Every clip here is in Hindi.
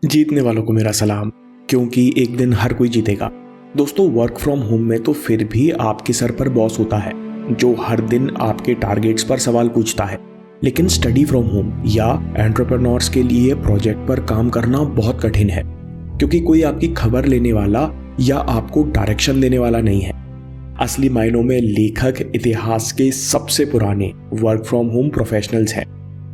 जीतने वालों को मेरा सलाम, क्योंकि एक दिन हर कोई जीतेगा। दोस्तों, वर्क फ्रॉम होम में तो फिर भी आपके सर पर बॉस होता है जो हर दिन आपके टारगेट्स पर सवाल पूछता है। लेकिन स्टडी फ्रॉम होम या एंटरप्रेन्योर्स के लिए प्रोजेक्ट पर काम करना बहुत कठिन है, क्योंकि कोई आपकी खबर लेने वाला या आपको डायरेक्शन देने वाला नहीं है। असली मायनों में लेखक इतिहास के सबसे पुराने वर्क फ्रॉम होम प्रोफेशनल्स हैं,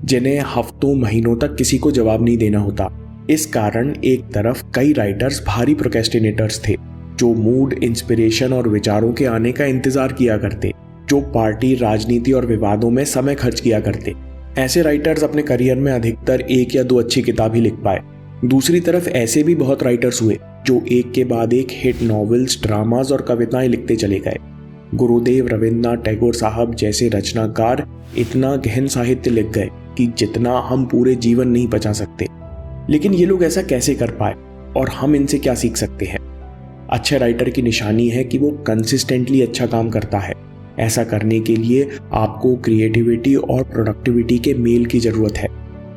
जिन्हें हफ्तों महीनों तक किसी को जवाब नहीं देना होता। इस कारण एक तरफ कई राइटर्स भारी प्रोक्रेस्टिनेटर्स थे, जो मूड, इंस्पिरेशन और विचारों के आने का इंतजार किया करते, जो पार्टी, राजनीति और विवादों में समय खर्च किया करते। ऐसे राइटर्स अपने करियर में अधिकतर 1 या 2 अच्छी किताब ही लिख पाए। दूसरी तरफ ऐसे भी बहुत राइटर्स हुए जो एक के बाद एक हिट नॉवेल्स, ड्रामाज और कविताएं लिखते चले गए। गुरुदेव रविन्द्रनाथ टैगोर साहब जैसे रचनाकार इतना गहन साहित्य लिख गए कि जितना हम पूरे जीवन नहीं बचा सकते। लेकिन ये लोग ऐसा कैसे कर पाए और हम इनसे क्या सीख सकते हैं? अच्छे राइटर की निशानी है कि वो कंसिस्टेंटली अच्छा काम करता है। ऐसा करने के लिए आपको क्रिएटिविटी और प्रोडक्टिविटी के मेल की जरूरत है।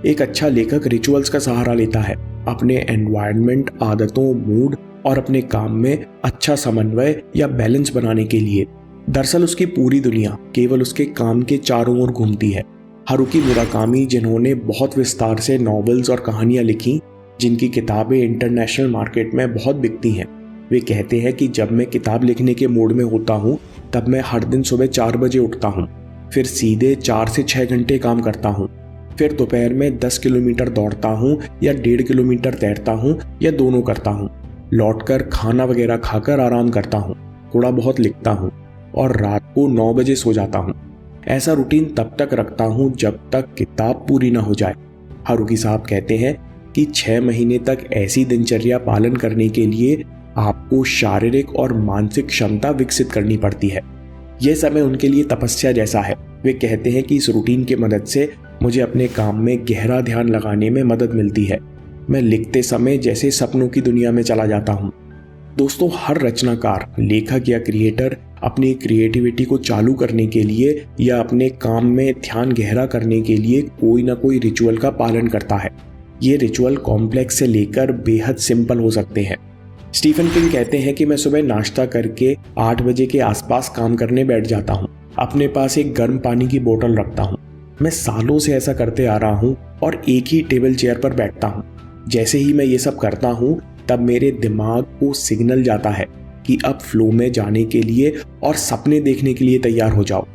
एक अच्छा लेखक रिचुअल्स का सहारा लेता है, अपने एनवायरनमेंट, आदतों, मूड और अपने काम में अच्छा समन्वय या बैलेंस बनाने के लिए। दरअसल उसकी पूरी दुनिया केवल उसके काम के चारों ओर घूमती है। हारुकी मुराकामी, जिन्होंने बहुत विस्तार से नॉवेल्स और कहानियां लिखी, जिनकी किताबें इंटरनेशनल मार्केट में बहुत बिकती हैं, वे कहते हैं कि जब मैं किताब लिखने के मूड में होता हूँ तब मैं हर दिन सुबह 4 बजे उठता हूँ, फिर सीधे 4 से 6 घंटे काम करता हूँ, फिर दोपहर में 10 किलोमीटर दौड़ता हूँ या 1.5 किलोमीटर तैरता हूँ या दोनों करता हूँ, लौटकर खाना वगैरह खाकर आराम करता हूँ, थोड़ा बहुत लिखता हूँ और रात को 9 बजे सो जाता हूँ। ऐसा रूटीन तब तक रखता हूँ जब तक किताब पूरी ना हो जाए। हारुकी साहब कहते हैं कि 6 महीने तक ऐसी दिनचर्या पालन करने के लिए आपको शारीरिक और मानसिक क्षमता विकसित करनी पड़ती है। यह समय उनके लिए तपस्या जैसा है। वे कहते हैं कि इस रूटीन की मदद से मुझे अपने काम में गहरा ध्यान लगाने में मदद मिलती है। मैं लिखते समय जैसे सपनों की दुनिया में चला जाता हूँ। दोस्तों, हर रचनाकार, लेखक या क्रिएटर अपनी क्रिएटिविटी को चालू करने के लिए या अपने काम में ध्यान गहरा करने के लिए कोई ना कोई रिचुअल का पालन करता है। ये रिचुअल कॉम्प्लेक्स से लेकर बेहद सिंपल हो सकते हैं। स्टीफन किंग कहते हैं कि मैं सुबह नाश्ता करके 8 बजे के आसपास काम करने बैठ जाता हूँ। अपने पास एक गर्म पानी की बोतल रखता हूँ। मैं सालों से ऐसा करते आ रहा हूँ और एक ही टेबल चेयर पर बैठता हूँ। जैसे ही मैं ये सब करता हूँ तब मेरे दिमाग को सिग्नल जाता है कि अब फ्लो में जाने के लिए और सपने देखने के लिए तैयार हो जाओ।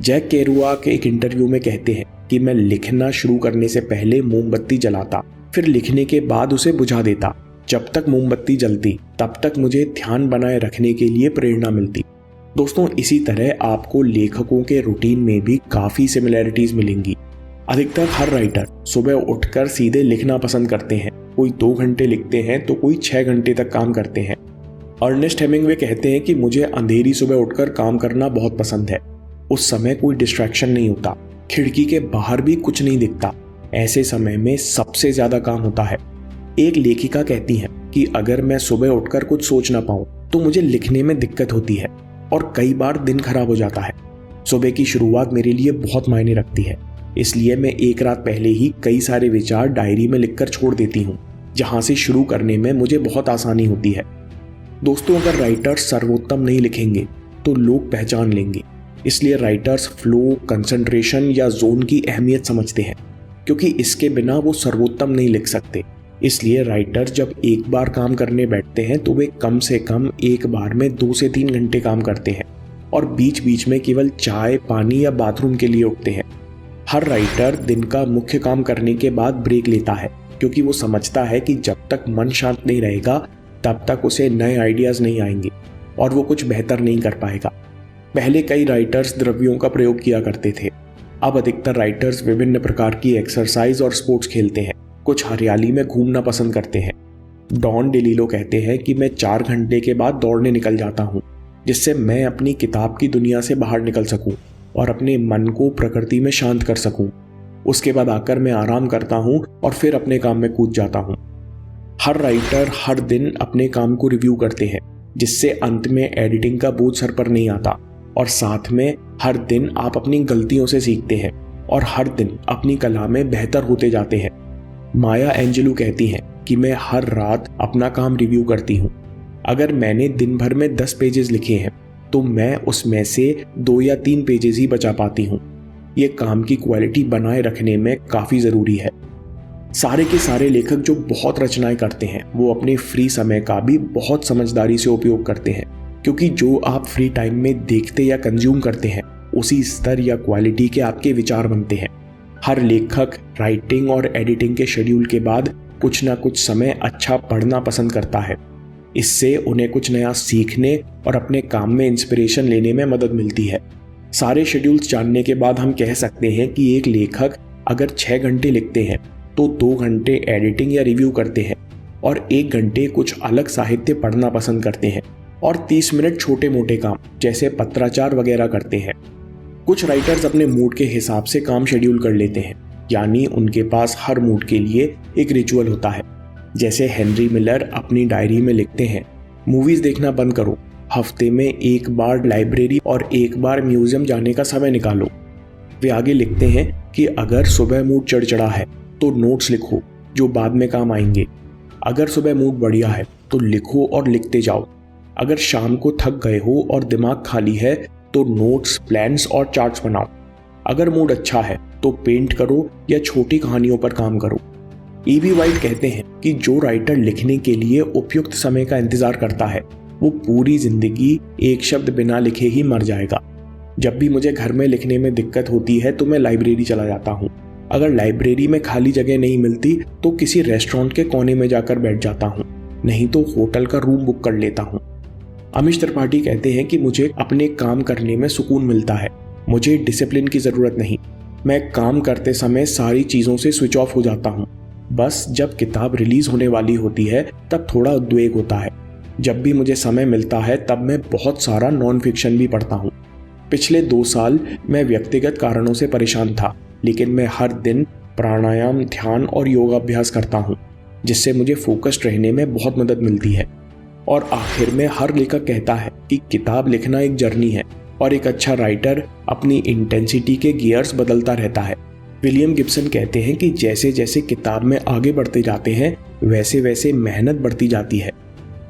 जैक केरुआक एक इंटरव्यू में कहते हैं कि मैं लिखना शुरू करने से पहले मोमबत्ती जलाता, फिर लिखने के बाद उसे बुझा देता। जब तक मोमबत्ती जलती तब तक मुझे ध्यान बनाए रखने के लिए प्रेरणा मिलती। दोस्तों, इसी तरह आपको लेखकों के रूटीन में भी काफ़ी सिमिलैरिटीज मिलेंगी। अधिकतर हर राइटर सुबह उठकर सीधे लिखना पसंद करते हैं। कोई 2 घंटे लिखते हैं तो कोई 6 घंटे तक काम करते हैं। अर्नेस्ट हेमिंग्वे कहते हैं कि मुझे अंधेरी सुबह उठकर काम करना बहुत पसंद है। उस समय कोई डिस्ट्रैक्शन नहीं होता, खिड़की के बाहर भी कुछ नहीं दिखता। ऐसे समय में सबसे ज्यादा काम होता है। एक लेखिका कहती है कि अगर मैं सुबह उठकर कुछ सोच ना पाऊं तो मुझे लिखने में दिक्कत होती है और कई बार दिन खराब हो जाता है। सुबह की शुरुआत मेरे लिए बहुत मायने रखती है, इसलिए मैं एक रात पहले ही कई सारे विचार डायरी में लिखकर छोड़ देती हूँ, जहाँ से शुरू करने में मुझे बहुत आसानी होती है। दोस्तों, अगर राइटर्स सर्वोत्तम नहीं लिखेंगे तो लोग पहचान लेंगे। इसलिए राइटर्स फ्लो, कंसंट्रेशन या जोन की अहमियत समझते हैं, क्योंकि इसके बिना वो सर्वोत्तम नहीं लिख सकते। इसलिए राइटर जब एक बार काम करने बैठते हैं तो वे कम से कम एक बार में 2 से 3 घंटे काम करते हैं और बीच बीच में केवल चाय, पानी या बाथरूम के लिए उठते हैं। हर राइटर दिन का मुख्य काम करने के बाद ब्रेक लेता है, क्योंकि वो समझता है कि जब तक मन शांत नहीं रहेगा तब तक उसे नए आइडियाज नहीं आएंगे और वो कुछ बेहतर नहीं कर पाएगा। पहले कई राइटर्स द्रव्यों का प्रयोग किया करते थे। अब अधिकतर राइटर्स विभिन्न प्रकार की एक्सरसाइज और स्पोर्ट्स खेलते हैं। कुछ हरियाली में घूमना पसंद करते हैं। डॉन डेलीलो कहते हैं कि मैं 4 घंटे के बाद दौड़ने निकल जाता हूँ, जिससे मैं अपनी किताब की दुनिया से बाहर निकल सकूं और अपने मन को प्रकृति में शांत कर सकूं। उसके बाद आकर मैं आराम करता हूं और फिर अपने काम में कूद जाता हूं। हर राइटर हर दिन अपने काम को रिव्यू करते हैं, जिससे अंत में एडिटिंग का बोझ सर पर नहीं आता और साथ में हर दिन आप अपनी गलतियों से सीखते हैं। और हर दिन अपनी कला में बेहतर होते जाते हैं। माया एंजेलू कहती हैं कि मैं हर रात अपना काम रिव्यू करती हूँ। अगर मैंने दिन भर में 10 पेजेस लिखे हैं तो मैं उसमें से 2 या 3 पेजेस ही बचा पाती हूँ। ये काम की क्वालिटी बनाए रखने में काफ़ी ज़रूरी है। सारे के सारे लेखक जो बहुत रचनाएं करते हैं वो अपने फ्री समय का भी बहुत समझदारी से उपयोग करते हैं, क्योंकि जो आप फ्री टाइम में देखते या कंज्यूम करते हैं उसी स्तर या क्वालिटी के आपके विचार बनते हैं। हर लेखक राइटिंग और एडिटिंग के शेड्यूल के बाद कुछ ना कुछ समय अच्छा पढ़ना पसंद करता है। इससे उन्हें कुछ नया सीखने और अपने काम में इंस्पिरेशन लेने में मदद मिलती है। सारे शेड्यूल्स जानने के बाद हम कह सकते हैं कि एक लेखक अगर 6 घंटे लिखते हैं तो 2 घंटे एडिटिंग या रिव्यू करते हैं और 1 घंटे कुछ अलग साहित्य पढ़ना पसंद करते हैं और 30 मिनट छोटे मोटे काम जैसे पत्राचार वगैरह करते हैं। कुछ राइटर्स अपने मूड के हिसाब से काम शेड्यूल कर लेते हैं, यानी उनके पास हर मूड के लिए एक रिचुअल होता है। जैसे हेनरी मिलर अपनी डायरी में लिखते हैं, मूवीज देखना बंद करो, हफ्ते में 1 बार लाइब्रेरी और 1 बार म्यूजियम जाने का समय निकालो। वे आगे लिखते हैं कि अगर सुबह मूड चढ़ है तो नोट्स लिखो जो बाद में काम आएंगे। अगर सुबह मूड बढ़िया है तो लिखो और लिखते जाओ। अगर शाम को थक गए हो और दिमाग खाली है तो नोट्स, प्लान्स और चार्ट्स बनाओ। अगर मूड अच्छा है तो पेंट करो या छोटी कहानियों पर काम करो। E.B. वाइट कहते हैं कि जो राइटर लिखने के लिए उपयुक्त समय का इंतजार करता है वो पूरी जिंदगी एक शब्द बिना लिखे ही मर जाएगा। जब भी मुझे घर में लिखने में दिक्कत होती है तो मैं लाइब्रेरी चला जाता हूँ। अगर लाइब्रेरी में खाली जगह नहीं मिलती तो किसी रेस्टोरेंट के कोने में जाकर बैठ जाता हूँ, नहीं तो होटल का रूम बुक कर लेता हूँ। अमीश त्रिपाठी कहते हैं कि मुझे अपने काम करने में सुकून मिलता है, मुझे डिसिप्लिन की ज़रूरत नहीं। मैं काम करते समय सारी चीज़ों से स्विच ऑफ हो जाता हूँ। बस जब किताब रिलीज़ होने वाली होती है तब थोड़ा उद्वेग होता है। जब भी मुझे समय मिलता है तब मैं बहुत सारा नॉन फिक्शन भी पढ़ता हूँ। पिछले 2 साल मैं व्यक्तिगत कारणों से परेशान था, लेकिन मैं हर दिन प्राणायाम, ध्यान और योगाभ्यास करता हूँ, जिससे मुझे फोकस्ड रहने में बहुत मदद मिलती है। और आखिर में हर लेखक कहता है कि किताब लिखना एक जर्नी है और एक अच्छा राइटर अपनी इंटेंसिटी के गियर्स बदलता रहता है। विलियम गिब्सन कहते हैं कि जैसे जैसे किताब में आगे बढ़ते जाते हैं वैसे वैसे मेहनत बढ़ती जाती है।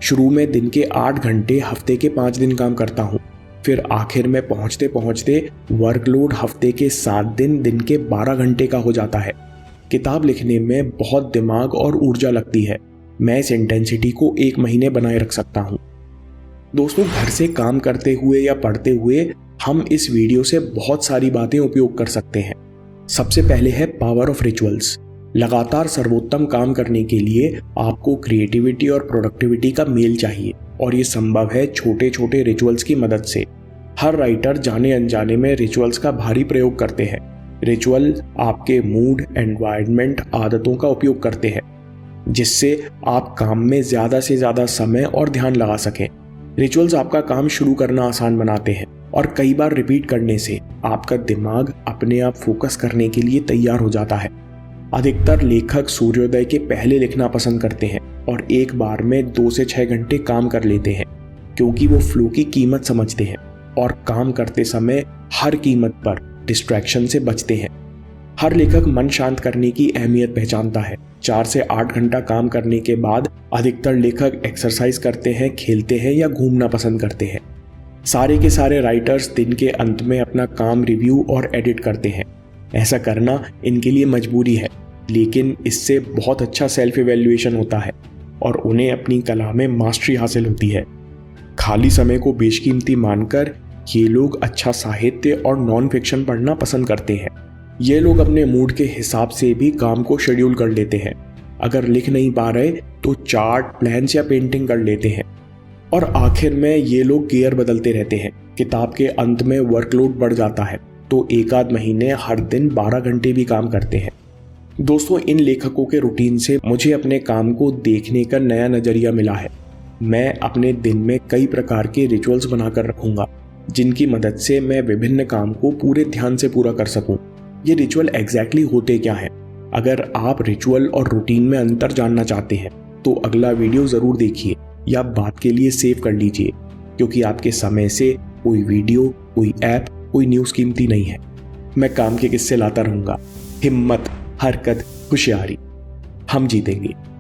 शुरू में दिन के 8 घंटे हफ्ते के 5 दिन काम करता हूँ, फिर आखिर में पहुँचते पहुँचते वर्कलोड हफ्ते के 7 दिन के 12 घंटे का हो जाता है। किताब लिखने में बहुत दिमाग और ऊर्जा लगती है। मैं इस इंटेंसिटी को 1 महीने बनाए रख सकता हूँ। दोस्तों, घर से काम करते हुए या पढ़ते हुए हम इस वीडियो से बहुत सारी बातें उपयोग कर सकते हैं। सबसे पहले है पावर ऑफ रिचुअल्स। लगातार सर्वोत्तम काम करने के लिए आपको क्रिएटिविटी और प्रोडक्टिविटी का मेल चाहिए और ये संभव है छोटे छोटे रिचुअल्स की मदद से। हर राइटर जाने अनजाने में रिचुअल्स का भारी प्रयोग करते हैं। रिचुअल आपके मूड, एनवायरनमेंट, आदतों का उपयोग करते हैं जिससे आप काम में ज़्यादा से ज़्यादा समय और ध्यान लगा सकें। रिचुअल्स आपका काम शुरू करना आसान बनाते हैं और कई बार रिपीट करने से आपका दिमाग अपने आप फोकस करने के लिए तैयार हो जाता है। अधिकतर लेखक सूर्योदय के पहले लिखना पसंद करते हैं और एक बार में 2 से 6 घंटे काम कर लेते हैं, क्योंकि वो फ्लो की कीमत समझते हैं और काम करते समय हर कीमत पर डिस्ट्रैक्शन से बचते हैं। हर लेखक मन शांत करने की अहमियत पहचानता है। 4 से 8 घंटा काम करने के बाद अधिकतर लेखक एक्सरसाइज करते हैं, खेलते हैं या घूमना पसंद करते हैं। सारे के सारे राइटर्स दिन के अंत में अपना काम रिव्यू और एडिट करते हैं। ऐसा करना इनके लिए मजबूरी है, लेकिन इससे बहुत अच्छा सेल्फ इवैल्यूएशन होता है और उन्हें अपनी कला में मास्टरी हासिल होती है। खाली समय को बेशकीमती मानकर ये लोग अच्छा साहित्य और नॉन फिक्शन पढ़ना पसंद करते हैं। ये लोग अपने मूड के हिसाब से भी काम को शेड्यूल कर लेते हैं। अगर लिख नहीं पा रहे तो चार्ट, प्लान्स या पेंटिंग कर लेते हैं। और आखिर में ये लोग गियर बदलते रहते हैं। किताब के अंत में वर्कलोड बढ़ जाता है तो 1 महीने हर दिन 12 घंटे भी काम करते हैं। दोस्तों, इन लेखकों के रूटीन से मुझे अपने काम को देखने का नया नज़रिया मिला है। मैं अपने दिन में कई प्रकार के रिचुअल्स बनाकर रखूंगा जिनकी मदद से मैं विभिन्न काम को पूरे ध्यान से पूरा कर सकूं। ये रिचुअल एग्जैक्टली होते क्या हैं? अगर आप रिचुअल और रूटीन में अंतर जानना चाहते हैं तो अगला वीडियो ज़रूर देखिए या बात के लिए सेव कर लीजिए, क्योंकि आपके समय से कोई वीडियो, कोई ऐप, कोई न्यूज़ कीमती नहीं है। मैं काम के किस्से लाता रहूंगा। हिम्मत, हरकत, होशियारी, हम जीतेंगे।